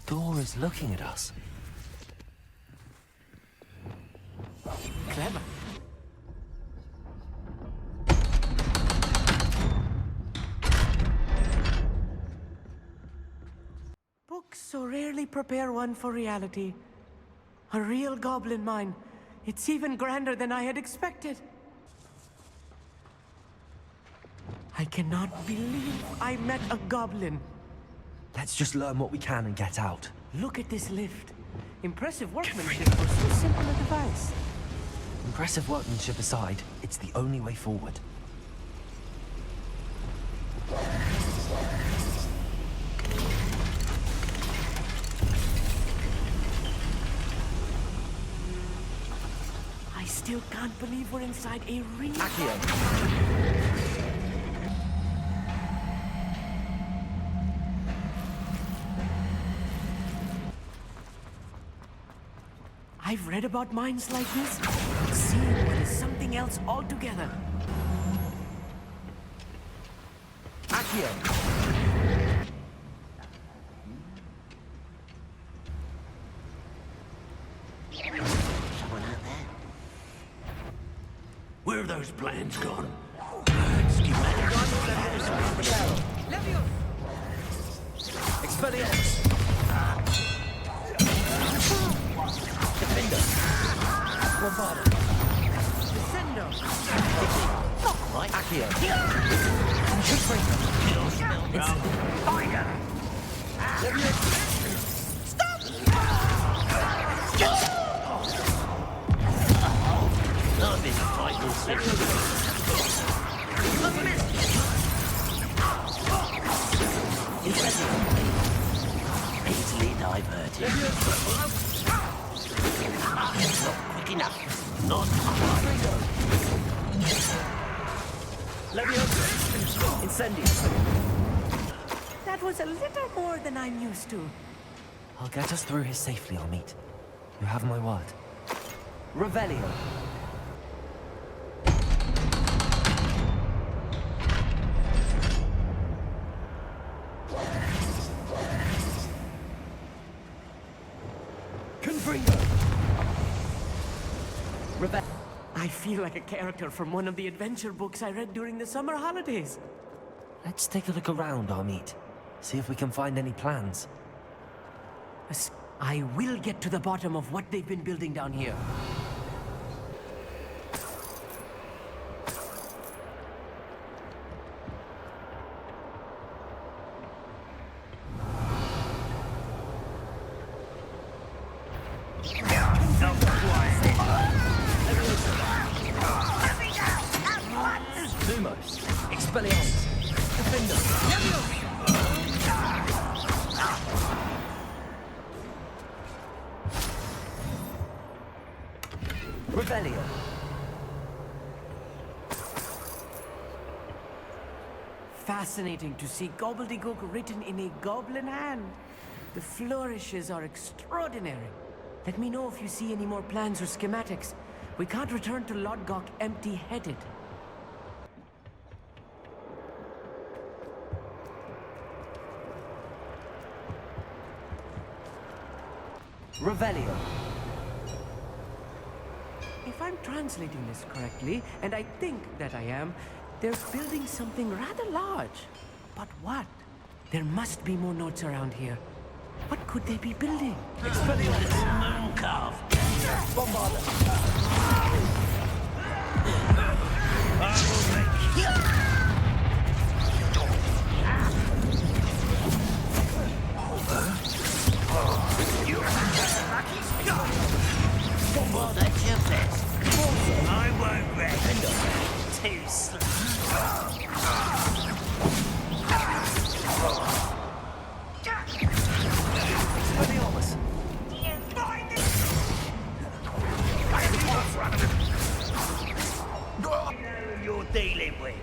door is looking at us. Clever. Books so rarely prepare one for reality. A real goblin mine. It's even grander than I had expected. I cannot believe I met a goblin. Let's just learn what we can and get out. Look at this lift. Impressive workmanship for so simple a device. Impressive workmanship aside, it's the only way forward. I still can't believe we're inside a real... I've read about mines like this. Seeing one is something else altogether. Accio! Someone out there? Where have those plans gone? Expelliarmus! Defender! Bombarda! Descendo! Right. Accio! Not this frightening serious. Easily diverted. Not quick enough. Not Incendio! That was a little more than I'm used to. I'll get us through here safely, Amit. You have my word. Revelio! Confringo! Revelio! I feel like a character from one of the adventure books I read during the summer holidays. Let's take a look around, Amit. See if we can find any plans. I will get to the bottom of what they've been building down here. Lumos! Expelliarmus! Defender! Revelio! Fascinating to see gobbledygook written in a goblin hand. The flourishes are extraordinary. Let me know if you see any more plans or schematics. We can't return to Lodgok empty-headed. Revelio! If I'm translating this correctly, and I think that I am, they're building something rather large. But what? There must be more notes around here. What could they be building? Expelliarmus! Mooncalf. Bombarda! That's your best. I won't rest. Too slow. Expelliarmus! You're dealing with.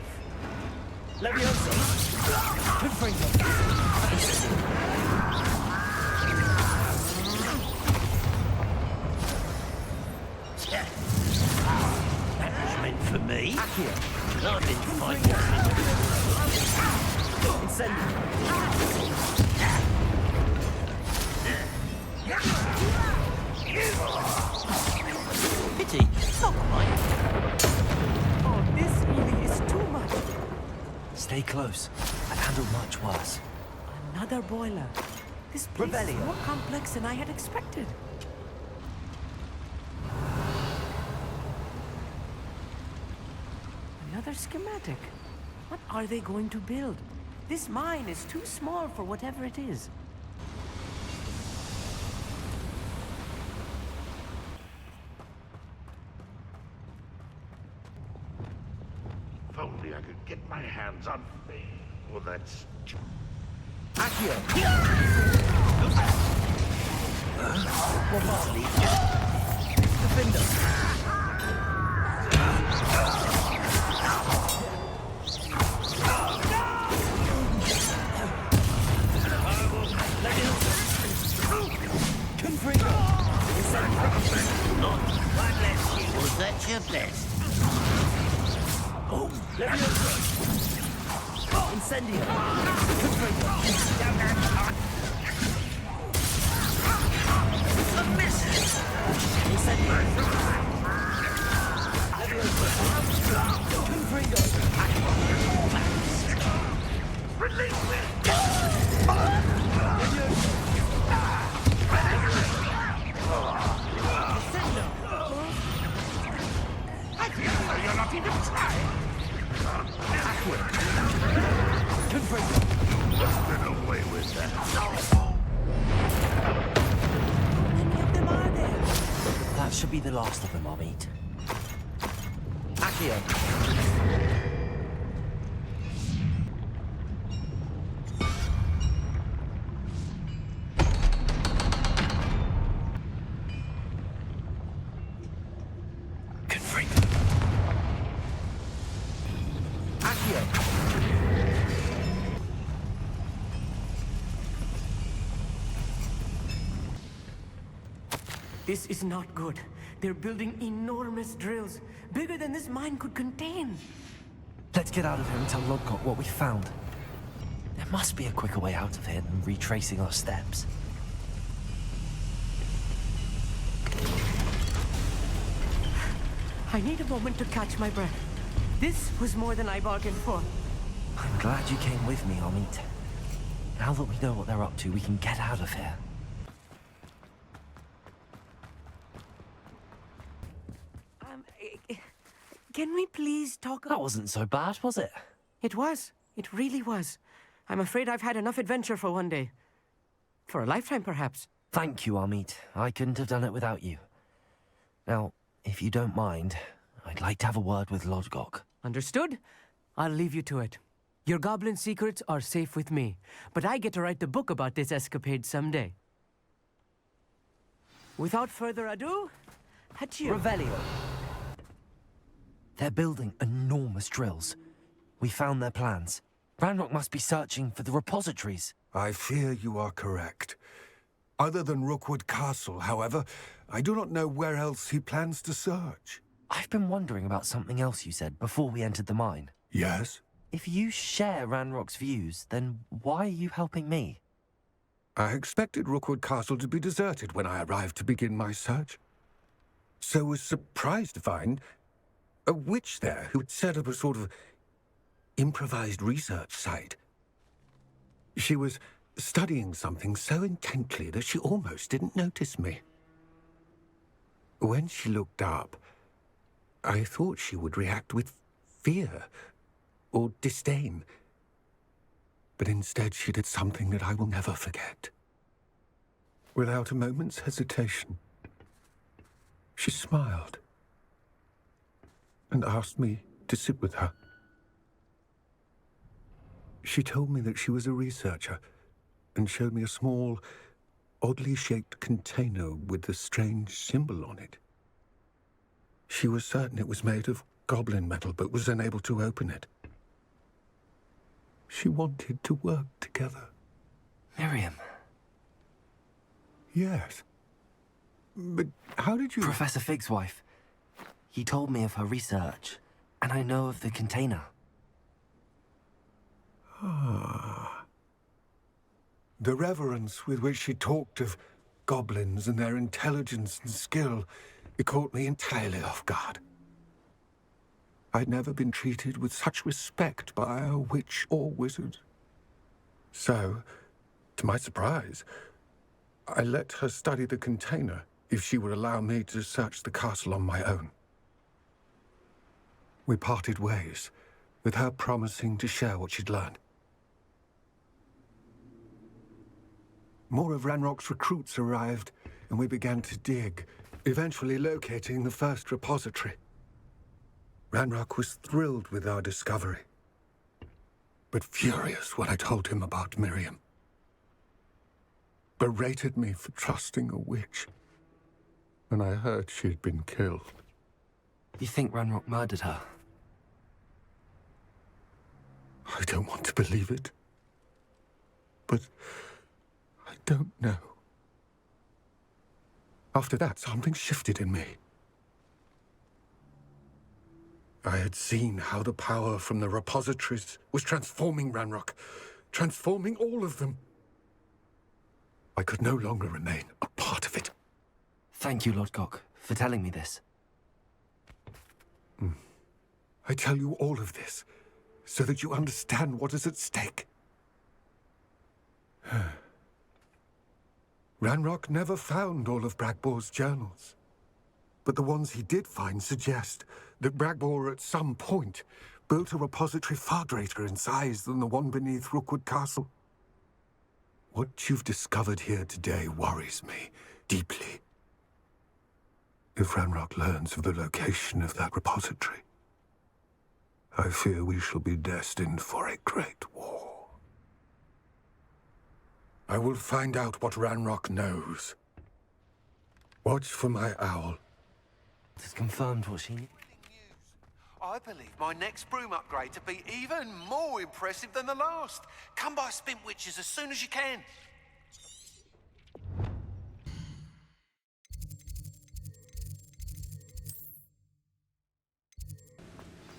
Stay close. I'd handle much worse. Another boiler. This place is Rebellion. more complex than I had expected. Another schematic. What are they going to build? This mine is too small for whatever it is. If only I could get my hands on me. Well, that's... Accio! Defender! Confringo! One less you. Was that your best? Oh, Incendio! A miss. You're not even trying. Get away with that. How many of them are there? That should be the last of them, I'll meet. Accio! Confringo! Accio! This is not good. They're building enormous drills, bigger than this mine could contain. Let's get out of here and tell Lodcock what we found. There must be a quicker way out of here than retracing our steps. I need a moment to catch my breath. This was more than I bargained for. I'm glad you came with me, Amit. Now that we know what they're up to, we can get out of here. Can we please talk That wasn't so bad, was it? It was. It really was. I'm afraid I've had enough adventure for one day. For a lifetime, perhaps. Thank you, Amit. I couldn't have done it without you. Now, if you don't mind, I'd like to have a word with Lodgok. Understood? I'll leave you to it. Your goblin secrets are safe with me, but I get to write the book about this escapade someday. Without further ado, adieu. Revelio. They're building enormous drills. We found their plans. Ranrock must be searching for the repositories. I fear you are correct. Other than Rookwood Castle, however, I do not know where else he plans to search. I've been wondering about something else you said before we entered the mine. Yes? If you share Ranrock's views, then why are you helping me? I expected Rookwood Castle to be deserted when I arrived to begin my search. So was surprised to find a witch there who had set up a sort of improvised research site. She was studying something so intently that she almost didn't notice me. When she looked up, I thought she would react with fear or disdain. But instead she did something that I will never forget. Without a moment's hesitation, she smiled and asked me to sit with her. She told me that she was a researcher and showed me a small, oddly shaped container with a strange symbol on it. She was certain it was made of goblin metal, but was unable to open it. She wanted to work together. Miriam. Yes. But how did you... Professor Fig's wife. He told me of her research, and I know of the container. Ah. The reverence with which she talked of goblins and their intelligence and skill, it caught me entirely off guard. I'd never been treated with such respect by a witch or wizard. So, to my surprise, I let her study the container if she would allow me to search the castle on my own. We parted ways, with her promising to share what she'd learned. More of Ranrock's recruits arrived, and we began to dig, eventually locating the first repository. Ranrock was thrilled with our discovery, but furious when I told him about Miriam. Berated me for trusting a witch, and I heard she'd been killed. You think Ranrock murdered her? I don't want to believe it, but I don't know. After that, something shifted in me. I had seen how the power from the repositories was transforming Ranrock, transforming all of them. I could no longer remain a part of it. Thank you, Lodgok, for telling me this. I tell you all of this so that you understand what is at stake. Ranrock never found all of Bragbor's journals, but the ones he did find suggest that Bragbor at some point built a repository far greater in size than the one beneath Rookwood Castle. What you've discovered here today worries me deeply. If Ranrock learns of the location of that repository, I fear we shall be destined for a great war. I will find out what Ranrock knows. Watch for my owl. It's confirmed what she knew. I believe my next broom upgrade to be even more impressive than the last. Come by Spint Witches as soon as you can.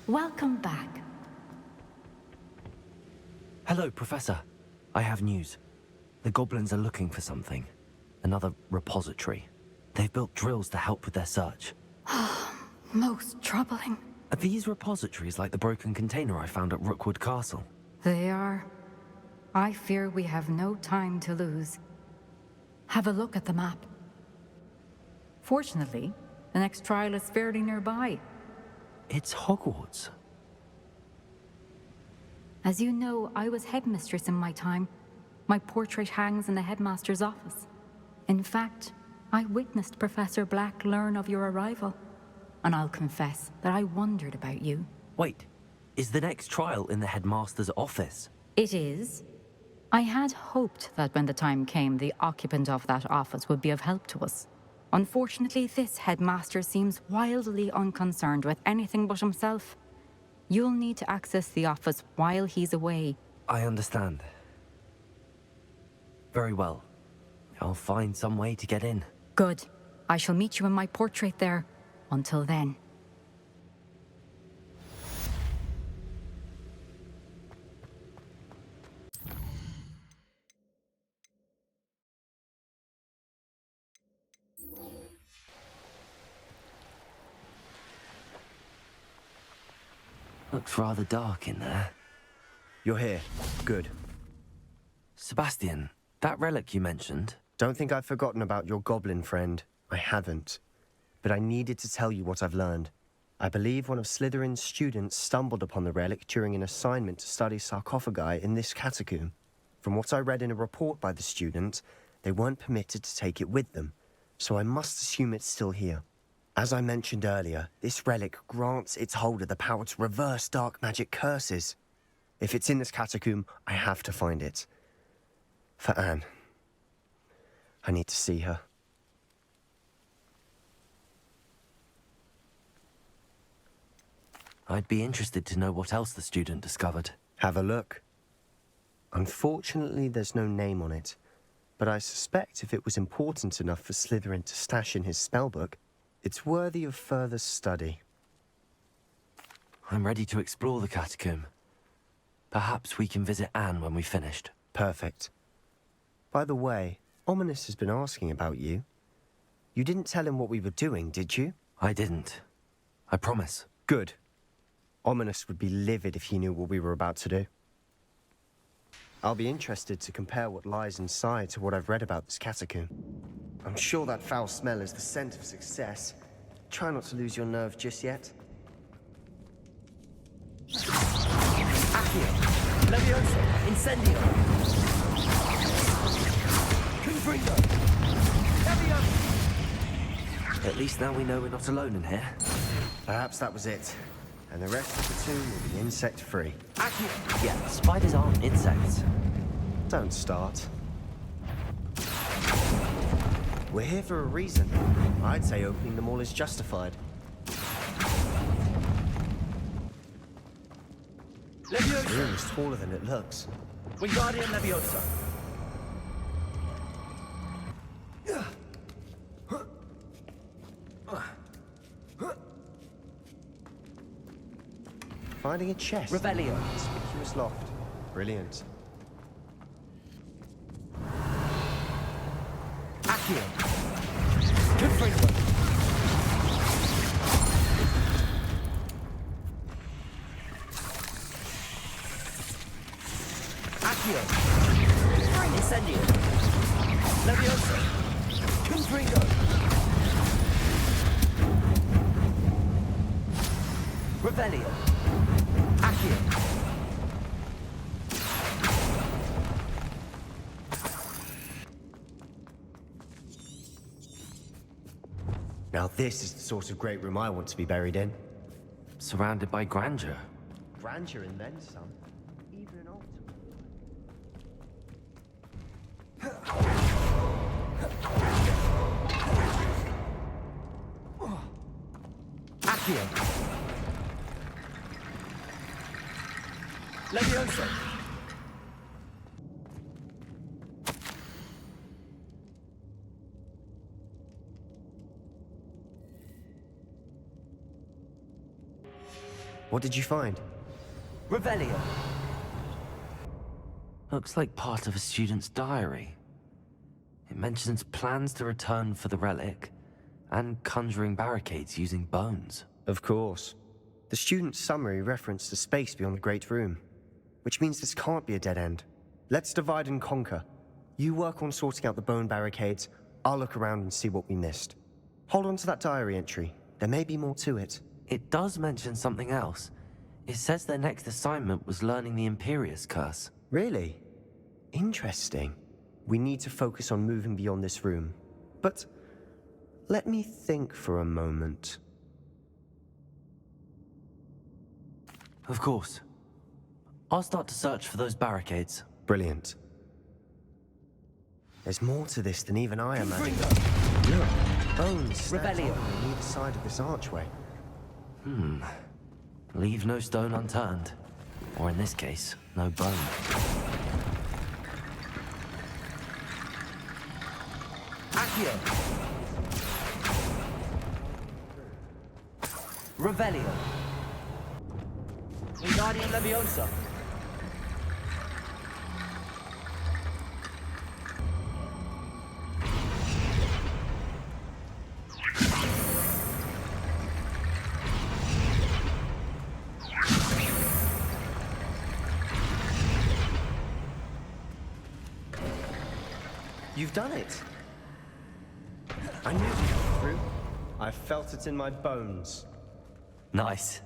Welcome back. Hello, Professor. I have news. The goblins are looking for something. Another repository. They've built drills to help with their search. Most troubling. Are these repositories like the broken container I found at Rookwood Castle? They are. I fear we have no time to lose. Have a look at the map. Fortunately, the next trial is fairly nearby. It's Hogwarts. As you know, I was headmistress in my time. My portrait hangs in the headmaster's office. In fact, I witnessed Professor Black learn of your arrival. And I'll confess that I wondered about you. Wait, is the next trial in the headmaster's office? It is. I had hoped that when the time came, the occupant of that office would be of help to us. Unfortunately, this headmaster seems wildly unconcerned with anything but himself. You'll need to access the office while he's away. I understand. Very well. I'll find some way to get in. Good. I shall meet you in my portrait there. Until then. Looks rather dark in there. You're here. Good. Sebastian, that relic you mentioned. Don't think I've forgotten about your goblin friend. I haven't. But I needed to tell you what I've learned. I believe one of Slytherin's students stumbled upon the relic during an assignment to study sarcophagi in this catacomb. From what I read in a report by the student, they weren't permitted to take it with them, so I must assume it's still here. As I mentioned earlier, this relic grants its holder the power to reverse dark magic curses. If it's in this catacomb, I have to find it. For Anne. I need to see her. I'd be interested to know what else the student discovered. Have a look. Unfortunately, there's no name on it, but I suspect if it was important enough for Slytherin to stash in his spellbook, it's worthy of further study. I'm ready to explore the catacomb. Perhaps we can visit Anne when we've finished. Perfect. By the way, Ominous has been asking about you. You didn't tell him what we were doing, did you? I didn't. I promise. Good. Ominous would be livid if he knew what we were about to do. I'll be interested to compare what lies inside to what I've read about this catacomb. I'm sure that foul smell is the scent of success. Try not to lose your nerve just yet. Accio! Levioso! Incendio! Confringo! Levioso! At least now we know we're not alone in here. Perhaps that was it. And the rest of the tomb will be insect-free. Accio! Yeah, spiders aren't insects. Don't start. We're here for a reason. I'd say opening them all is justified. Levioso! The room is taller than it looks. Wingardium Leviosa! Finding a chest. Revelio. Conspicuous loft. Brilliant. Accio! Confringo! Accio! Incendio! Leviosa! Confringo! Revelio! Accio! Now this is the sort of great room I want to be buried in. Surrounded by grandeur. Grandeur and then some. Even an altar. Accio! Leviosa! What did you find? Revelio! Looks like part of a student's diary. It mentions plans to return for the relic and conjuring barricades using bones. Of course. The student's summary referenced a space beyond the Great Room, which means this can't be a dead end. Let's divide and conquer. You work on sorting out the bone barricades, I'll look around and see what we missed. Hold on to that diary entry. There may be more to it. It does mention something else. It says their next assignment was learning the Imperius Curse. Really? Interesting. We need to focus on moving beyond this room. But let me think for a moment. Of course. I'll start to search for those barricades. Brilliant. There's more to this than even I imagined. Look, bones stacked Revelio. on either side of this archway. Leave no stone unturned. Or in this case, no bone. Accio! Revelio! Wingardium Leviosa! You've done it. I knew you'd come through. I felt it in my bones. Nice.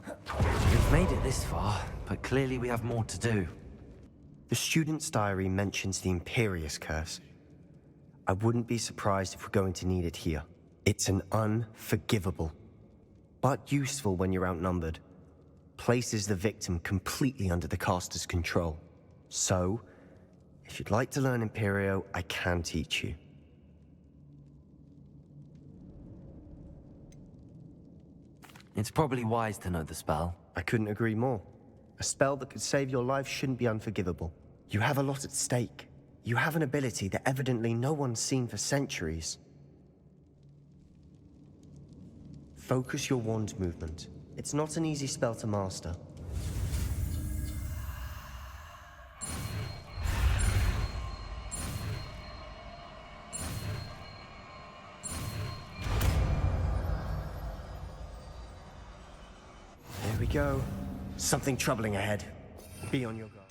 We've made it this far, but clearly we have more to do. The student's diary mentions the Imperius Curse. I wouldn't be surprised if we're going to need it here. It's an unforgivable, but useful when you're outnumbered. Places the victim completely under the caster's control. So, if you'd like to learn Imperio, I can teach you. It's probably wise to know the spell. I couldn't agree more. A spell that could save your life shouldn't be unforgivable. You have a lot at stake. You have an ability that evidently no one's seen for centuries. Focus your wand movement. It's not an easy spell to master. Here we go. Something troubling ahead. Be on your guard.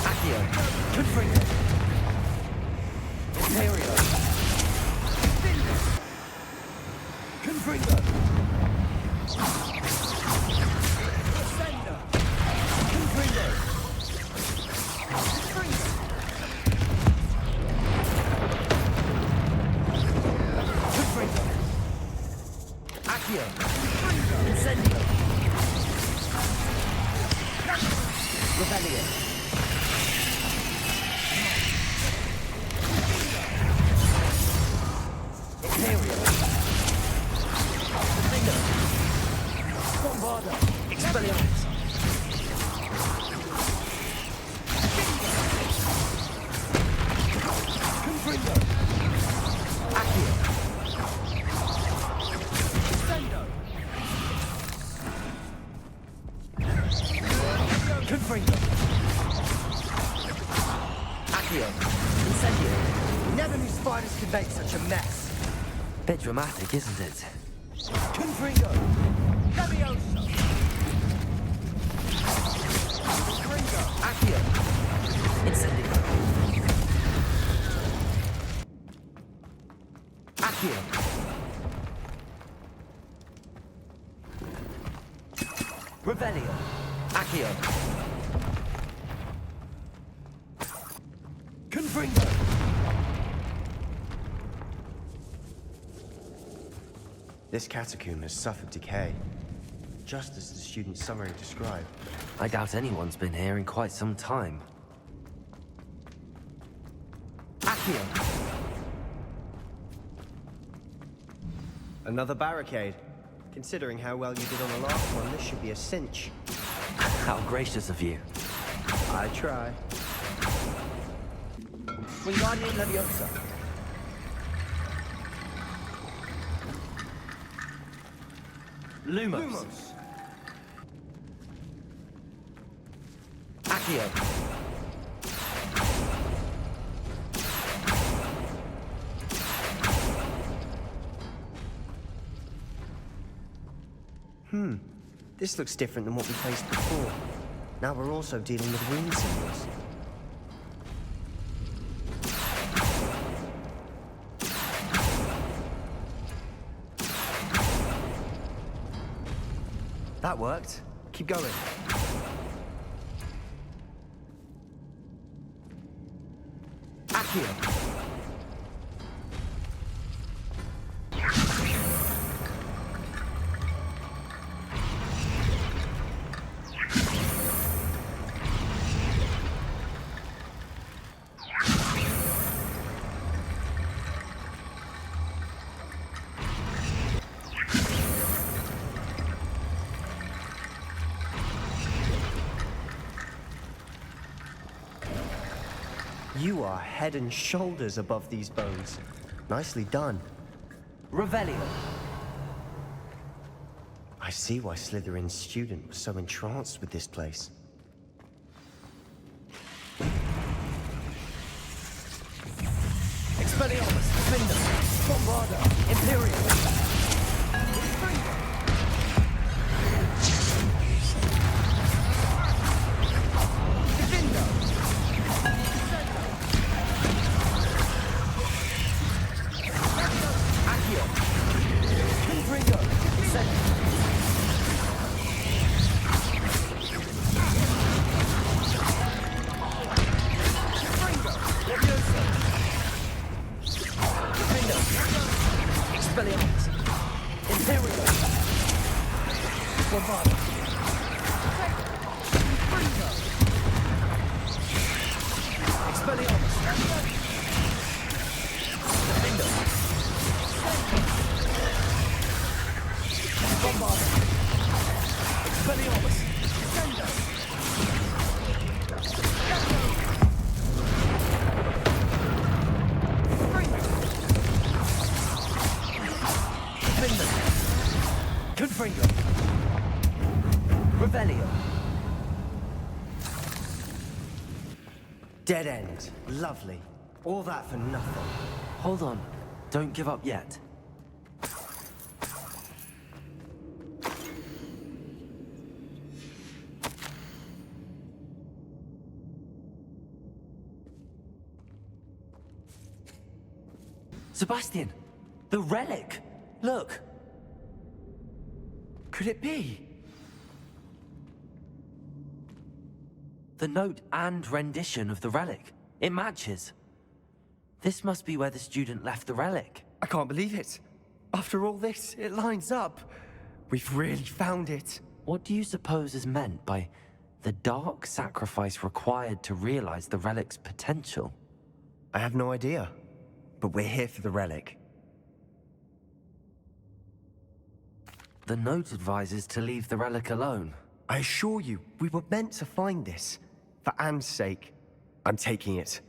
Accio. Confringo. Imperio. Confringo. Ascendo. Confringo. Confringo. Confringo. Accio. Incendio. Rebellion. Imperial. Defender. Bombarda. Expelliarmus. Confringo. Accio. Ascendo. Confringo. Accio. Incendio. Never knew spiders could make such a mess. Bit dramatic, isn't it? Confringo. Levioso. Confringo. Accio. Incendio. Accio. Revelio. Accio. Confringo. This catacomb has suffered decay, just as the student's summary described. I doubt anyone's been here in quite some time. Accio. Another barricade. Considering how well you did on the last one, this should be a cinch. How gracious of you. I try. Wingardium Leviosa. Lumos. Accio. This looks different than what we faced before. Now we're also dealing with rune symbols. That worked. Keep going. Accio. You are head and shoulders above these bones. Nicely done. Revelio. I see why Slytherin's student was so entranced with this place. Expelliarmus. Defender. Bombarda. Imperial. Expelliarmus. Dead end. Lovely. All that for nothing. Hold on. Don't give up yet. Sebastian! The relic! Look! Could it be? The note and rendition of the relic. It matches. This must be where the student left the relic. I can't believe it. After all this, it lines up. We've really found it. What do you suppose is meant by the dark sacrifice required to realize the relic's potential? I have no idea. But we're here for the relic. The note advises to leave the relic alone. I assure you, we were meant to find this. For Anne's sake, I'm taking it.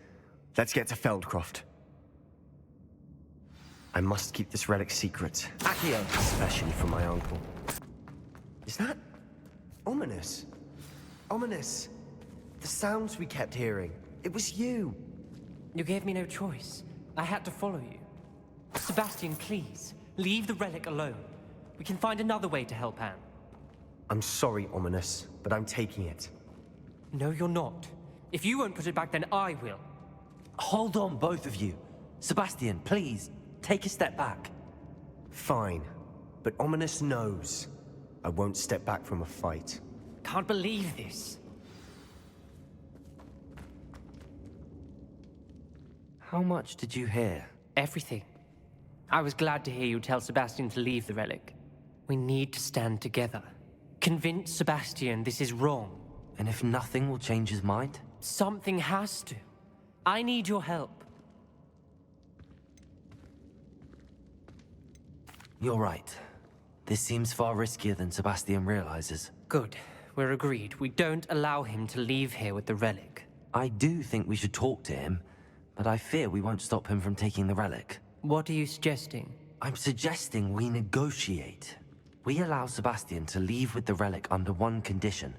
Let's get to Feldcroft. I must keep this relic secret. Accio! Especially from my uncle. Is that ominous? Ominous. The sounds we kept hearing. It was you. You gave me no choice. I had to follow you. Sebastian, please, leave the relic alone. We can find another way to help Anne. I'm sorry, Ominous, but I'm taking it. No, you're not. If you won't put it back, then I will. Hold on, both of you. Sebastian, please, take a step back. Fine, but Ominous knows I won't step back from a fight. Can't believe this. How much did you hear? Everything. I was glad to hear you tell Sebastian to leave the relic. We need to stand together. Convince Sebastian this is wrong. And if nothing will change his mind? Something has to. I need your help. You're right. This seems far riskier than Sebastian realizes. Good. We're agreed. We don't allow him to leave here with the relic. I do think we should talk to him, but I fear we won't stop him from taking the relic. What are you suggesting? I'm suggesting we negotiate. We allow Sebastian to leave with the relic under one condition.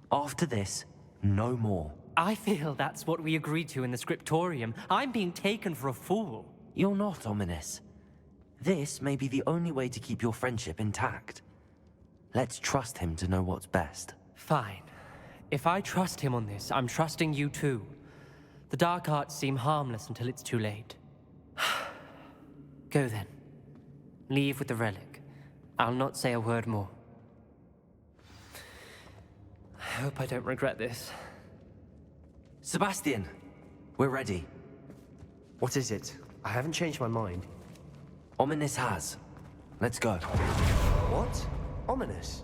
After this, no more. I feel that's what we agreed to in the scriptorium. I'm being taken for a fool. You're not, Ominous. This may be the only way to keep your friendship intact. Let's trust him to know what's best. Fine. If I trust him on this, I'm trusting you too. The dark arts seem harmless until it's too late. Go then. Leave with the relic. I'll not say a word more. I hope I don't regret this. Sebastian, we're ready. What is it? I haven't changed my mind. Ominous has. Let's go. What? Ominous?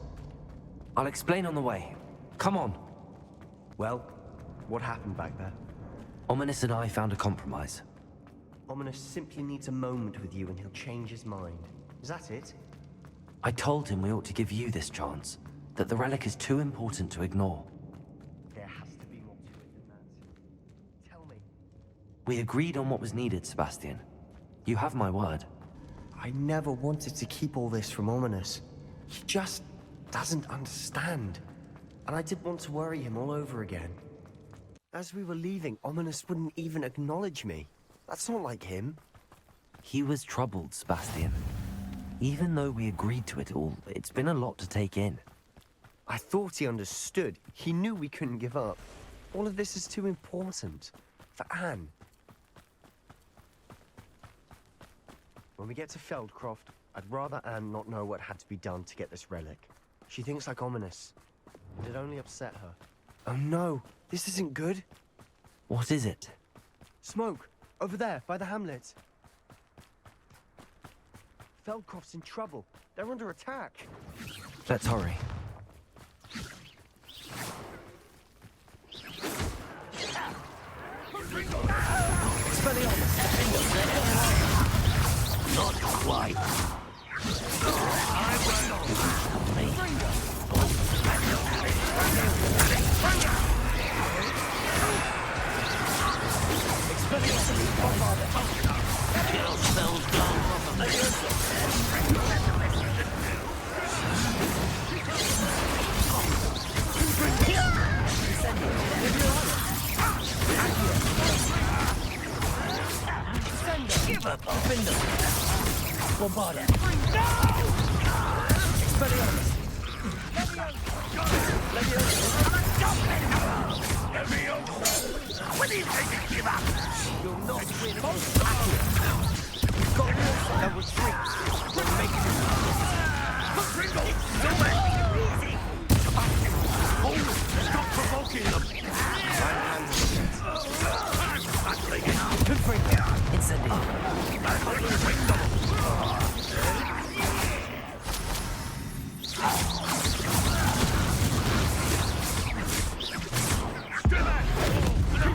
I'll explain on the way. Come on. Well, what happened back there? Ominous and I found a compromise. Ominous simply needs a moment with you and he'll change his mind. Is that it? I told him we ought to give you this chance. That the relic is too important to ignore. There has to be more to it than that. Tell me. We agreed on what was needed, Sebastian. You have my word. I never wanted to keep all this from Ominous. He just doesn't understand. And I didn't want to worry him all over again. As we were leaving, Ominous wouldn't even acknowledge me. That's not like him. He was troubled, Sebastian. Even though we agreed to it all, it's been a lot to take in. I thought he understood. He knew we couldn't give up. All of this is too important. For Anne. When we get to Feldcroft, I'd rather Anne not know what had to be done to get this relic. She thinks like Ominous. It'd only upset her. Oh no, this isn't good. What is it? Smoke! Over there, by the hamlet. Feldcroft's in trouble. They're under attack. Let's hurry. Not quite. Kill spells down properly. Defender. Bombarda. No! Expelliarmus. When are you taking to give up? You'll not win. You've got warfare that retreats. We're making it. Ringo! Somewhere! Easy! Stop provoking them! Confront. Incendio. Keep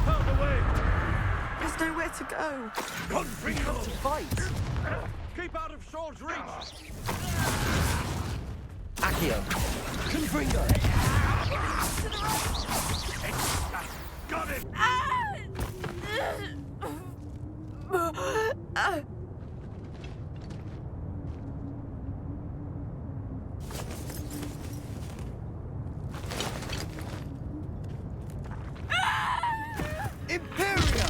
out of the way! There's nowhere to go. Ringo! To fight. Keep out of sword's reach! Accio. Confringo. Got it! Imperio!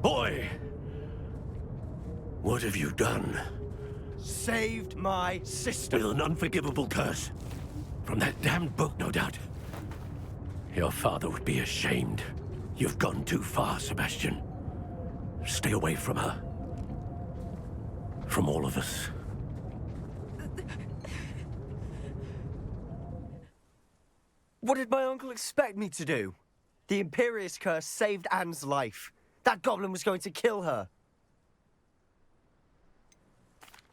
Boy! What have you done? Saved my sister. With an unforgivable curse. From that damned book, no doubt. Your father would be ashamed. You've gone too far, Sebastian. Stay away from her. From all of us. What did my uncle expect me to do? The Imperious curse saved Anne's life. That goblin was going to kill her.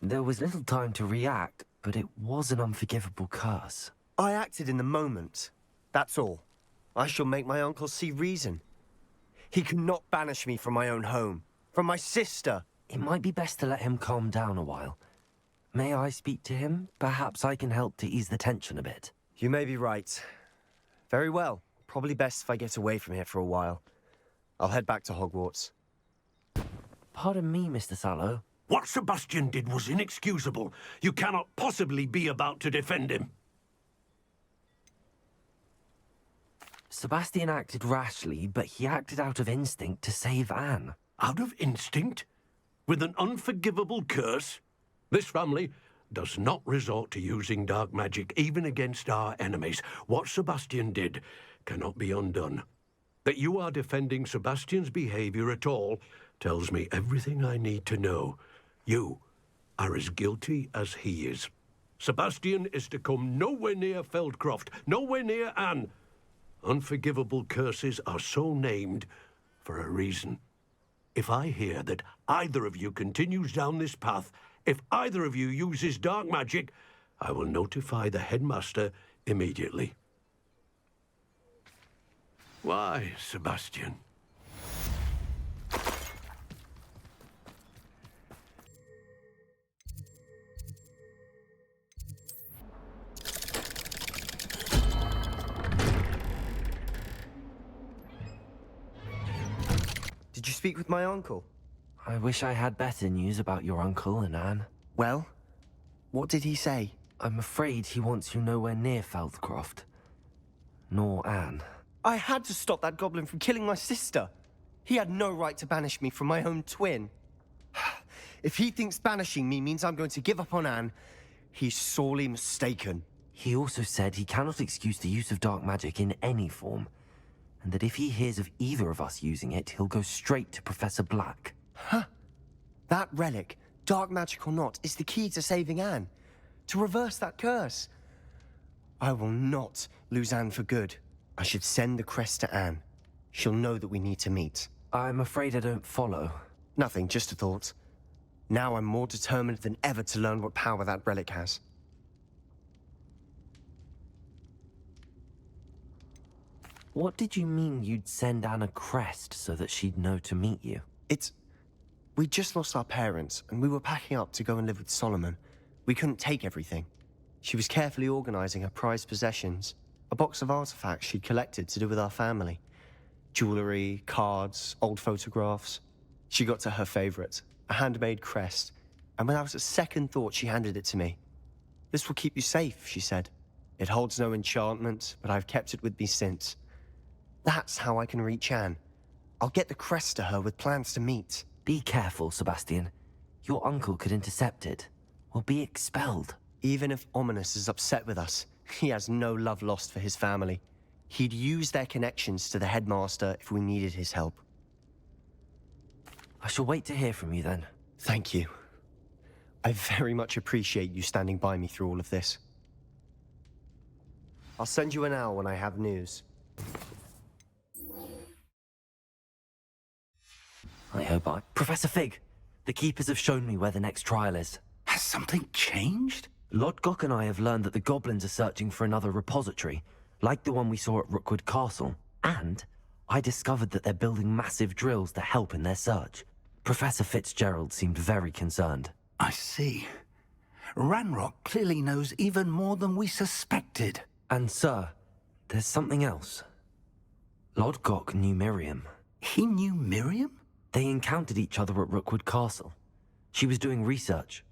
There was little time to react, but it was an unforgivable curse. I acted in the moment. That's all. I shall make my uncle see reason. He cannot banish me from my own home, from my sister. It might be best to let him calm down a while. May I speak to him? Perhaps I can help to ease the tension a bit. You may be right. Very well. Probably best if I get away from here for a while. I'll head back to Hogwarts. Pardon me, Mr. Sallow. What Sebastian did was inexcusable. You cannot possibly be about to defend him. Sebastian acted rashly, but he acted out of instinct to save Anne. Out of instinct? With an unforgivable curse? This family does not resort to using dark magic, even against our enemies. What Sebastian did cannot be undone. That you are defending Sebastian's behavior at all tells me everything I need to know. You are as guilty as he is. Sebastian is to come nowhere near Feldcroft, nowhere near Anne. Unforgivable curses are so named for a reason. If I hear that either of you continues down this path, if either of you uses dark magic, I will notify the headmaster immediately. Why, Sebastian? Did you speak with my uncle? I wish I had better news about your uncle and Anne. Well, what did he say? I'm afraid he wants you nowhere near Feldcroft. Nor Anne. I had to stop that goblin from killing my sister. He had no right to banish me from my own twin. If he thinks banishing me means I'm going to give up on Anne, he's sorely mistaken. He also said he cannot excuse the use of dark magic in any form, and that if he hears of either of us using it, he'll go straight to Professor Black. Huh. That relic, dark magic or not, is the key to saving Anne. To reverse that curse. I will not lose Anne for good. I should send the crest to Anne. She'll know that we need to meet. I'm afraid I don't follow. Nothing, just a thought. Now I'm more determined than ever to learn what power that relic has. What did you mean you'd send Anne a crest so that she'd know to meet you? We just lost our parents, and we were packing up to go and live with Solomon. We couldn't take everything. She was carefully organizing her prized possessions. A box of artifacts she'd collected to do with our family. Jewellery, cards, old photographs. She got to her favourite, a handmade crest, and without a second thought she handed it to me. "This will keep you safe," she said. "It holds no enchantment, but I've kept it with me since. That's how I can reach Anne. I'll get the crest to her with plans to meet." Be careful, Sebastian. Your uncle could intercept it. We'll be expelled. Even if Ominous is upset with us, he has no love lost for his family. He'd use their connections to the headmaster if we needed his help. I shall wait to hear from you then. Thank you. I very much appreciate you standing by me through all of this. I'll send you an hour when I have news. I hope I... Professor Fig, the Keepers have shown me where the next trial is. Has something changed? Lodgok and I have learned that the goblins are searching for another repository, like the one we saw at Rookwood Castle. And I discovered that they're building massive drills to help in their search. Professor Fitzgerald seemed very concerned. I see. Ranrock clearly knows even more than we suspected. And sir, there's something else. Lodgok knew Miriam. He knew Miriam? They encountered each other at Rookwood Castle. She was doing research.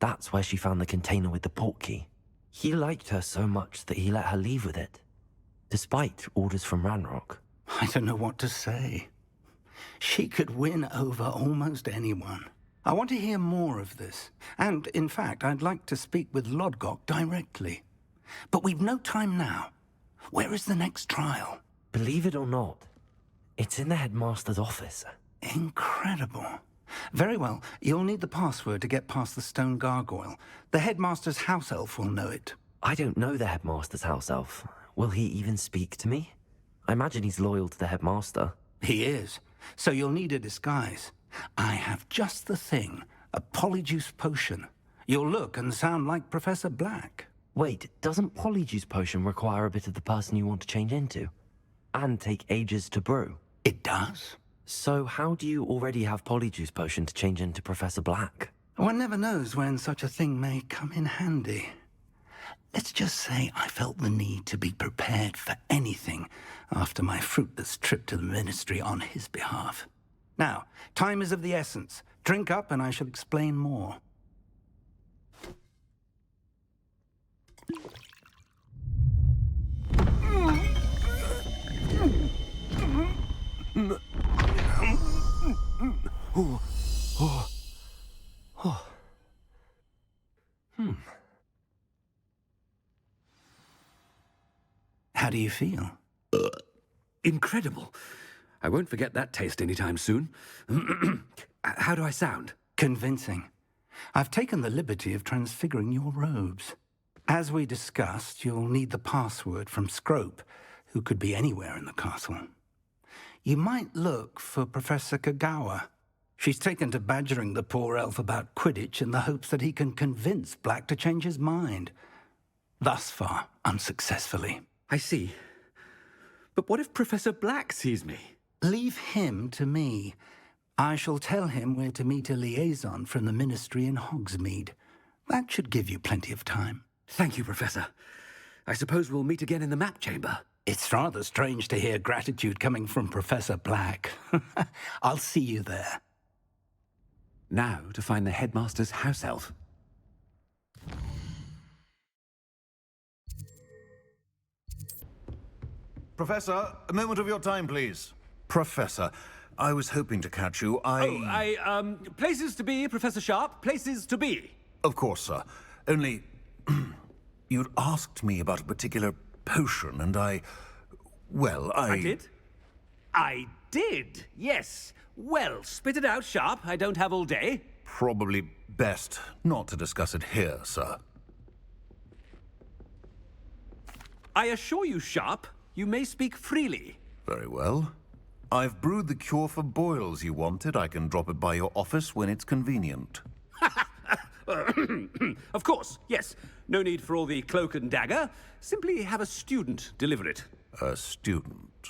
That's where she found the container with the portkey. He liked her so much that he let her leave with it, despite orders from Ranrock. I don't know what to say. She could win over almost anyone. I want to hear more of this. And, in fact, I'd like to speak with Lodgok directly. But we've no time now. Where is the next trial? Believe it or not, it's in the headmaster's office. Incredible. Very well. You'll need the password to get past the stone gargoyle. The headmaster's house elf will know it. I don't know the headmaster's house elf. Will he even speak to me? I imagine he's loyal to the headmaster. He is. So you'll need a disguise. I have just the thing. A polyjuice potion. You'll look and sound like Professor Black. Wait, doesn't polyjuice potion require a bit of the person you want to change into? And take ages to brew? It does. So how do you already have polyjuice potion to change into Professor Black? One never knows when such a thing may come in handy. Let's just say I felt the need to be prepared for anything after my fruitless trip to the ministry on his behalf. Now, time is of the essence. Drink up and I shall explain more. How do you feel? Incredible. I won't forget that taste anytime soon. How do I sound? Convincing. I've taken the liberty of transfiguring your robes. As we discussed, you'll need the password from Scrope, who could be anywhere in the castle. You might look for Professor Kagawa. She's taken to badgering the poor elf about Quidditch in the hopes that he can convince Black to change his mind. Thus far, unsuccessfully. I see. But what if Professor Black sees me? Leave him to me. I shall tell him where to meet a liaison from the ministry in Hogsmeade. That should give you plenty of time. Thank you, Professor. I suppose we'll meet again in the map chamber. It's rather strange to hear gratitude coming from Professor Black. I'll see you there. Now to find the headmaster's house elf. Professor, a moment of your time, please. Professor, I was hoping to catch you. Places to be, Professor Sharp. Places to be. Of course, sir. Only, you'd asked me about a particular potion, and I did? I did, yes. Well, spit it out, Sharp. I don't have all day. Probably best not to discuss it here, sir. I assure you, Sharp, you may speak freely. Very well. I've brewed the cure for boils you wanted. I can drop it by your office when it's convenient. Of course, yes. No need for all the cloak and dagger. Simply have a student deliver it. A student.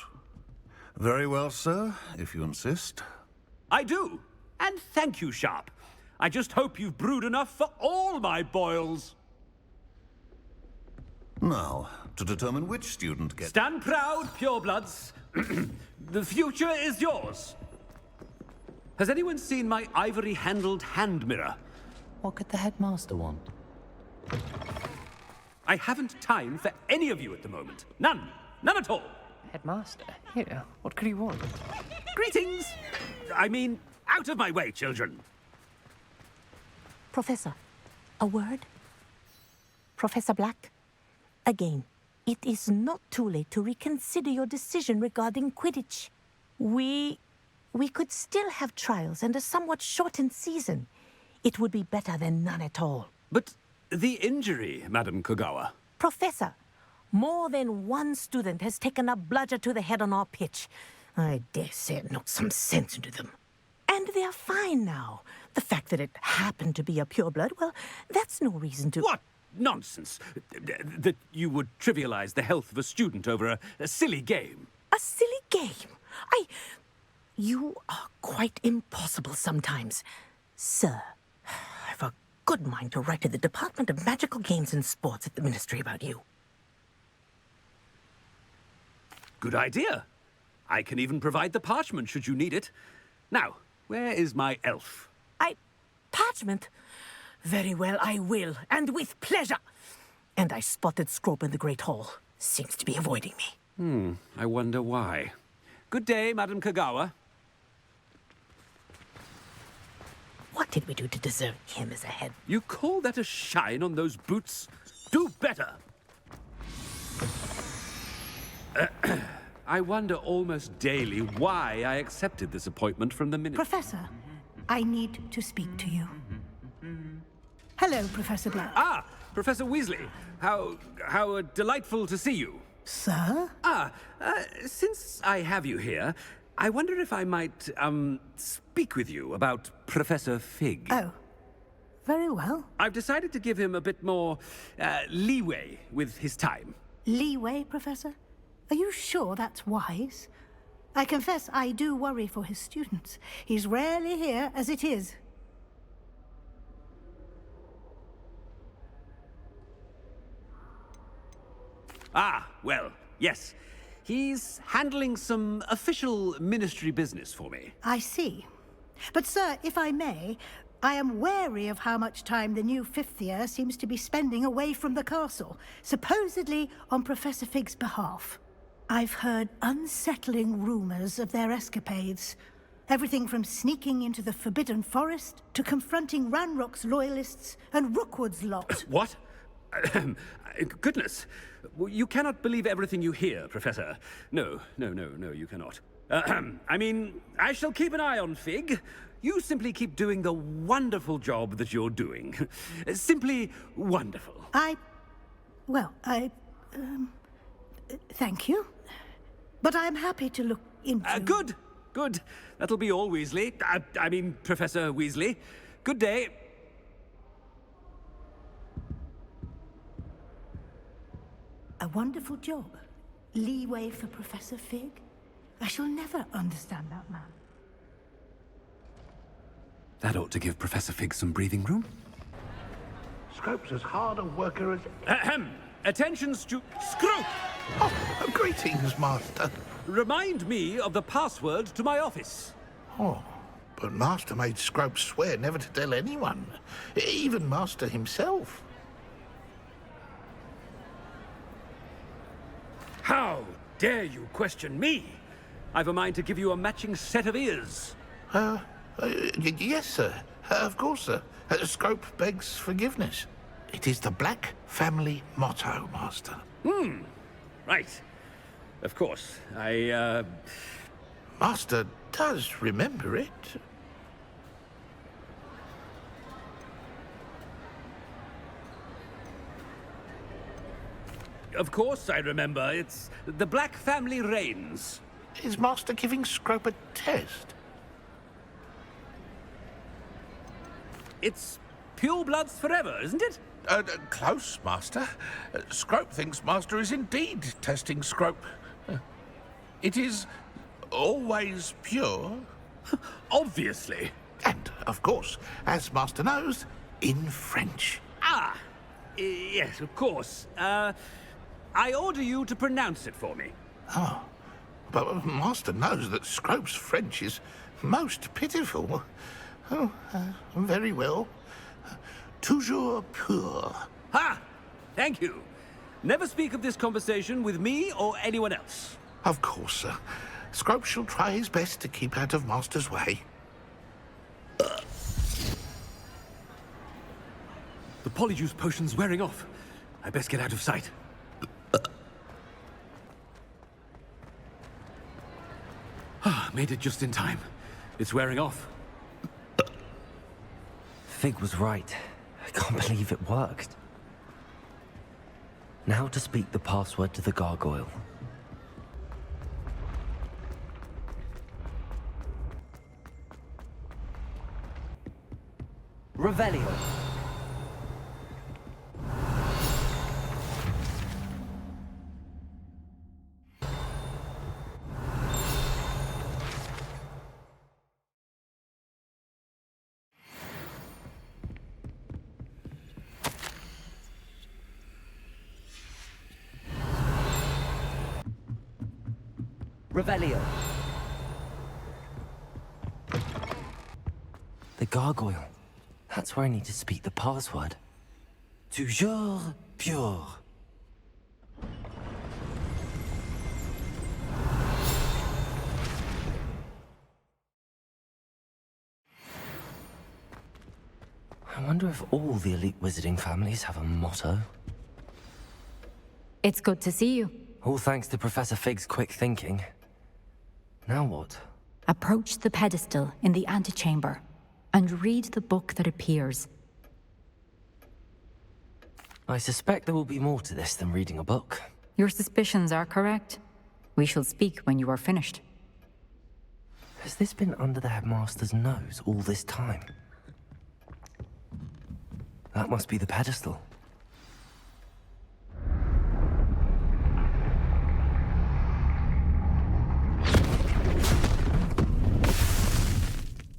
Very well, sir, if you insist. I do. And thank you, Sharp. I just hope you've brewed enough for all my boils. Now, to determine which student gets... Stand proud, purebloods. The future is yours. Has anyone seen my ivory-handled hand mirror? What could the headmaster want? I haven't time for any of you at the moment. None. None at all. Headmaster? Here, what could he want? Greetings! I mean, out of my way, children. Professor, a word? Professor Black, again, it is not too late to reconsider your decision regarding Quidditch. We could still have trials and a somewhat shortened season. It would be better than none at all. But the injury, Madam Kogawa. Professor, more than one student has taken a bludger to the head on our pitch. I dare say it knocked some sense into them. And they're fine now. The fact that it happened to be a pureblood, well, that's no reason to... What nonsense! That you would trivialize the health of a student over a silly game. A silly game? You are quite impossible sometimes. Sir, I've a good mind to write to the Department of Magical Games and Sports at the Ministry about you. Good idea. I can even provide the parchment should you need it. Now, where is my elf? Parchment? Very well, I will, and with pleasure. And I spotted Scrope in the Great Hall. Seems to be avoiding me. I wonder why. Good day, Madam Kogawa. What did we do to deserve him as a head? You call that a shine on those boots? Do better! I wonder almost daily why I accepted this appointment from the minister. Professor, I need to speak to you. Hello, Professor Black. Ah, Professor Weasley. How delightful to see you. Sir? Since I have you here, I wonder if I might, speak with you about Professor Fig. Oh, very well. I've decided to give him a bit more, leeway with his time. Leeway, Professor? Are you sure that's wise? I confess I do worry for his students. He's rarely here as it is. Ah, well, yes. He's handling some official ministry business for me. I see. But, sir, if I may, I am wary of how much time the new fifth year seems to be spending away from the castle, supposedly on Professor Fig's behalf. I've heard unsettling rumors of their escapades. Everything from sneaking into the Forbidden Forest to confronting Ranrock's loyalists and Rookwood's lot. What? Goodness. You cannot believe everything you hear, Professor. No, you cannot. I mean, I shall keep an eye on Fig. You simply keep doing the wonderful job that you're doing. Simply wonderful. Thank you. But I'm happy to look into... Good. That'll be all, Weasley. I mean, Professor Weasley. Good day. A wonderful job. Leeway for Professor Fig. I shall never understand that man. That ought to give Professor Fig some breathing room. Scrope's as hard a worker as... Attention, Scrope! Oh, greetings, Master. Remind me of the password to my office. Oh, but Master made Scrope swear never to tell anyone. Even Master himself. How dare you question me? I've a mind to give you a matching set of ears. Yes, sir. Of course, sir. Scrope begs forgiveness. It is the Black family motto, Master. Right. Of course. Master does remember it. Of course I remember. It's the Black family reigns. Is Master giving Scrope a test? It's purebloods forever, isn't it? Close, Master. Scrope thinks Master is indeed testing Scrope. It is always pure. Obviously. And, of course, as Master knows, in French. Yes, of course. I order you to pronounce it for me. Oh, but Master knows that Scrope's French is most pitiful. Oh, very well. Toujours pur. Ha! Thank you. Never speak of this conversation with me or anyone else. Of course, sir. Scrope shall try his best to keep out of Master's way. The polyjuice potion's wearing off. I best get out of sight. Made it just in time. It's wearing off. Fig was right. I can't believe it worked. Now to speak the password to the gargoyle. Revelio. Revelio. The gargoyle. That's where I need to speak the password. Toujours pur. I wonder if all the elite wizarding families have a motto. It's good to see you. All thanks to Professor Fig's quick thinking. Now what? Approach the pedestal in the antechamber and read the book that appears. I suspect there will be more to this than reading a book. Your suspicions are correct. We shall speak when you are finished. Has this been under the headmaster's nose all this time? That must be the pedestal.